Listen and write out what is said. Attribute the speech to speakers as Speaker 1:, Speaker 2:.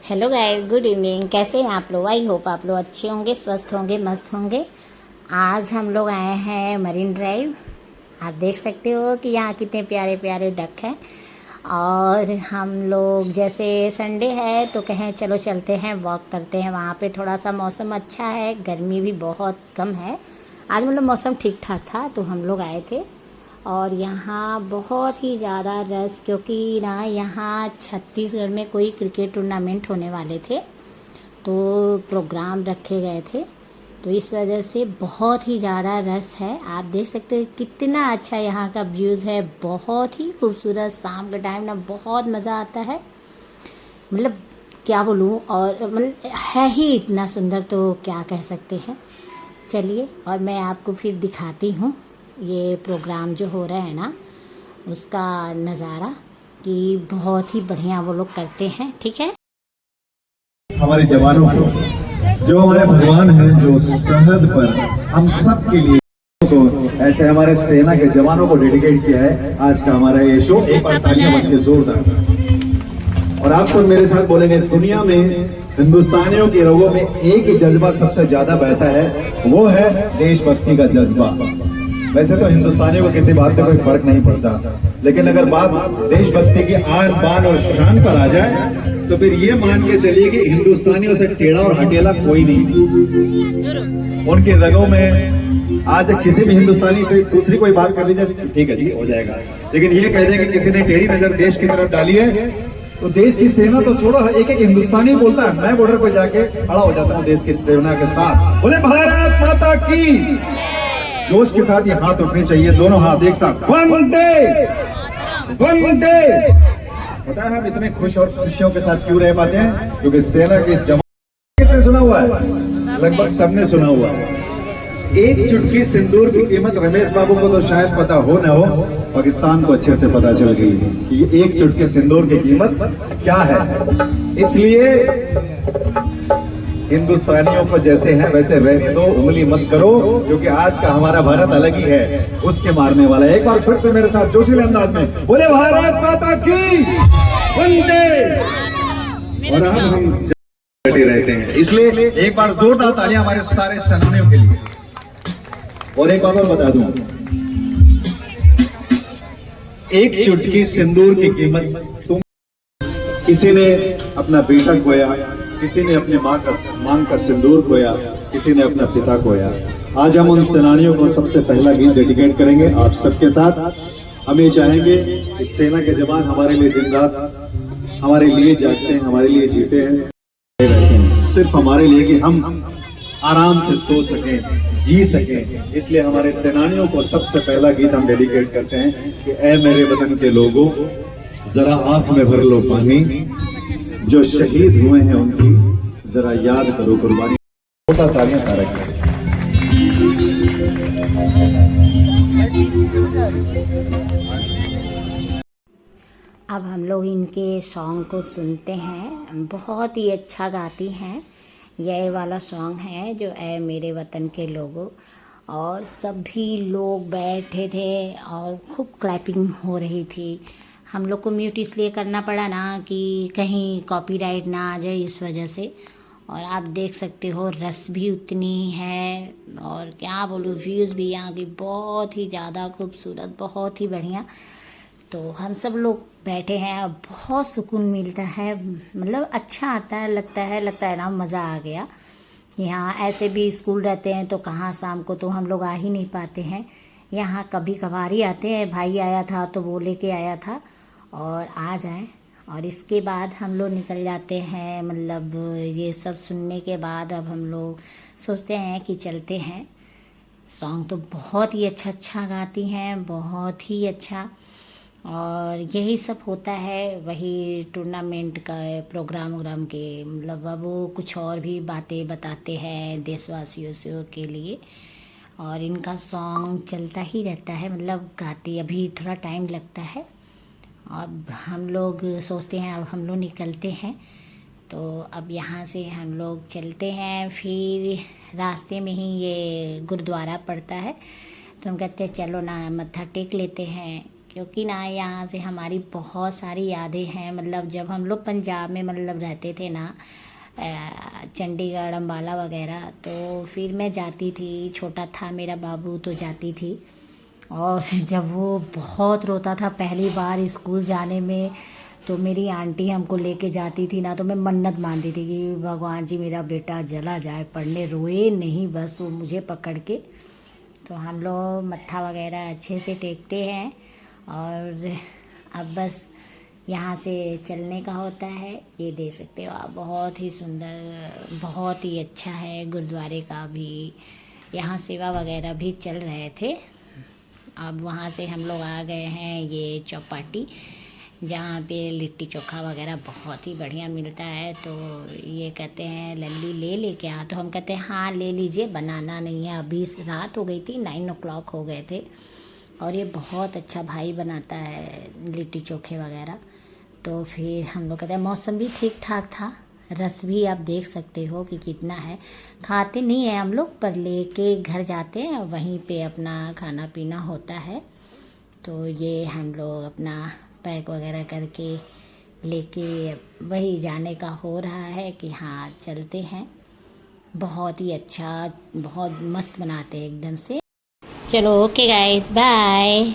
Speaker 1: Hello guys, good evening. कैसे हैं आप लोग? आई होप आप लोग अच्छे होंगे, स्वस्थ होंगे, मस्त होंगे। आज हम लोग आए हैं मरीन ड्राइव। आप देख सकते हो कि यहाँ कितने प्यारे प्यारे डक हैं। और हम लोग जैसे संडे है तो कहें चलो चलते हैं, वॉक करते हैं। वहाँ पे थोड़ा सा मौसम अच्छा है, गर्मी भी बहुत कम है। आज मतलब मौसम ठीक ठाक था तो हम लोग आए थे। और यहाँ बहुत ही ज़्यादा रस, क्योंकि ना यहाँ छत्तीसगढ़ में कोई क्रिकेट टूर्नामेंट होने वाले थे तो प्रोग्राम रखे गए थे, तो इस वजह से बहुत ही ज़्यादा रस है। आप देख सकते हो कितना अच्छा यहाँ का व्यूज़ है, बहुत ही खूबसूरत। शाम के टाइम ना बहुत मज़ा आता है, मतलब क्या बोलूँ। और मतलब है ही इतना सुंदर, तो क्या कह सकते हैं। चलिए और मैं आपको फिर दिखाती हूँ ये प्रोग्राम जो हो रहा है ना, उसका नज़ारा, कि बहुत ही बढ़िया वो लोग करते हैं। ठीक है,
Speaker 2: हमारे जवानों को, जो हमारे भगवान हैं, जो सरहद पर हम सब के लिए को ऐसे हमारे सेना के जवानों को डेडिकेट किया है आज का हमारा ये शो। एक बार तालियां बन के जोरदार। और आप सब मेरे साथ बोलेंगे, दुनिया में हिंदुस्तानियों की रगों में एक ही जज्बा सबसे ज्यादा बहता है, वो है देशभक्ति का जज्बा। वैसे तो हिंदुस्तानियों को किसी बात में कोई फर्क नहीं पड़ता, लेकिन अगर बात देशभक्ति की आन बान और शान पर आ जाए तो फिर ये मान के चलिए कि हिंदुस्तानियों से टेढ़ा और हटेला कोई नहीं। उनके रगों में आज किसी भी हिंदुस्तानी से दूसरी कोई बात कर लीजिए, ठीक है जी, हो जाएगा। लेकिन ये कह दें कि किसी ने टेढ़ी नजर देश की तरफ डाली है तो देश की सेना तो छोड़ो, एक एक हिंदुस्तानी बोलता है, मैं बॉर्डर पर जाके खड़ा हो जाता हूँ देश की सेना के साथ। बोले भारत माता की। जोश के साथ ये हाथ उठने चाहिए, दोनों हाथ एक साथ, वंदे वंदे। पता है हम इतने खुश और खुशियों के साथ क्यों रह पाते हैं? क्योंकि सेना के जवान, किसने सुना हुआ है? लगभग सबने सुना हुआ है। एक चुटकी सिंदूर की कीमत रमेश बाबू को तो शायद पता हो न हो, पाकिस्तान को अच्छे से पता चल गई कि एक चुटकी सिंदूर की कीमत क्या है। इसलिए हिंदुस्तानियों को जैसे हैं वैसे रहने दो, उंगली मत करो, क्योंकि आज का हमारा भारत अलग ही है, उसके मारने वाला है। एक बार फिर से मेरे साथ जोशीले अंदाज में बोले, भारत माता की वंदे। और अब हम बैठे रहते हैं, इसलिए एक बार जोरदार तालियां हमारे सारे सेनानियों के लिए। और एक बात और बता दूं, एक चुटकी सिंदूर की कीमत तुम, किसी ने अपना बेटा खोया, किसी ने अपने मांग का सिंदूर खोया, किसी ने अपना पिता खोया। आज हम उन सेनानियों को सबसे पहला गीत डेडिकेट करेंगे आप सबके साथ। हम ये चाहेंगे कि सेना के जवान हमारे लिए दिन रात हमारे लिए जागते हैं, हमारे लिए जीते हैं, सिर्फ हमारे लिए, कि हम आराम से सो सकें, जी सकें। इसलिए हमारे सेनानियों को सबसे पहला गीत हम डेडिकेट करते हैं कि ऐ मेरे वतन के लोगों, जरा आंख में भर लो पानी, जो शहीद हुए हैं उनकी जरा याद करो कुर्बानी। छोटा तालियां तारक।
Speaker 1: अब हम लोग इनके सॉन्ग को सुनते हैं। बहुत ही अच्छा गाती हैं। यह वाला सॉन्ग है जो ऐ मेरे वतन के लोगों। और सभी लोग बैठे थे और खूब क्लैपिंग हो रही थी। हम लोग को म्यूट इसलिए करना पड़ा ना कि कहीं कॉपीराइट ना आ जाए, इस वजह से। और आप देख सकते हो रस भी उतनी है, और क्या बोलूँ, व्यूज़ भी यहाँ की बहुत ही ज़्यादा खूबसूरत, बहुत ही बढ़िया। तो हम सब लोग बैठे हैं, बहुत सुकून मिलता है, मतलब अच्छा आता है, लगता है ना मज़ा आ गया। यहाँ ऐसे भी स्कूल रहते हैं तो कहाँ शाम को तो हम लोग आ ही नहीं पाते हैं। यहाँ कभी कभार ही आते हैं, भाई आया था तो वो लेके आया था और आ जाए। और इसके बाद हम लोग निकल जाते हैं, मतलब ये सब सुनने के बाद अब हम लोग सोचते हैं कि चलते हैं। सॉन्ग तो बहुत ही अच्छा अच्छा गाती हैं, बहुत ही अच्छा। और यही सब होता है, वही टूर्नामेंट का प्रोग्राम वोग्राम के, मतलब अब वो कुछ और भी बातें बताते हैं देशवासियों के लिए। और इनका सॉन्ग चलता ही रहता है, मतलब गाती अभी थोड़ा टाइम लगता है। अब हम लोग सोचते हैं अब हम लोग निकलते हैं, तो अब यहाँ से हम लोग चलते हैं। फिर रास्ते में ही ये गुरुद्वारा पड़ता है, तो हम कहते हैं चलो ना मत्था टेक लेते हैं। क्योंकि ना यहाँ से हमारी बहुत सारी यादें हैं। मतलब जब हम लोग पंजाब में मतलब रहते थे ना, चंडीगढ़ अम्बाला वगैरह, तो फिर मैं जाती थी, छोटा था मेरा बाबू तो जाती थी। और जब वो बहुत रोता था पहली बार स्कूल जाने में, तो मेरी आंटी हमको लेके जाती थी ना, तो मैं मन्नत मानती थी कि भगवान जी मेरा बेटा चला जाए पढ़ने, रोए नहीं, बस वो मुझे पकड़ के। तो हम लोग मत्था वगैरह अच्छे से टेकते हैं। और अब बस यहाँ से चलने का होता है। ये देख सकते हो आप, बहुत ही सुंदर, बहुत ही अच्छा है। गुरुद्वारे का भी यहाँ सेवा वगैरह भी चल रहे थे। अब वहाँ से हम लोग आ गए हैं ये चौपाटी, जहाँ पे लिट्टी चोखा वगैरह बहुत ही बढ़िया मिलता है। तो ये कहते हैं लल्ली ले क्या, तो हम कहते हैं हाँ ले लीजिए, बनाना नहीं है अभी। रात हो गई थी, 9 o'clock हो गए थे। और ये बहुत अच्छा भाई बनाता है लिट्टी चोखे वगैरह। तो फिर हम लोग कहते हैं, मौसम भी ठीक ठाक था, रस भी आप देख सकते हो कि कितना है। खाते नहीं है हम लोग, पर लेके घर जाते हैं, वहीं पे अपना खाना पीना होता है। तो ये हम लोग अपना पैक वगैरह करके लेके वही जाने का हो रहा है कि हाँ चलते हैं। बहुत ही अच्छा, बहुत मस्त बनाते हैं एकदम से। चलो ओके गाइस, बाय।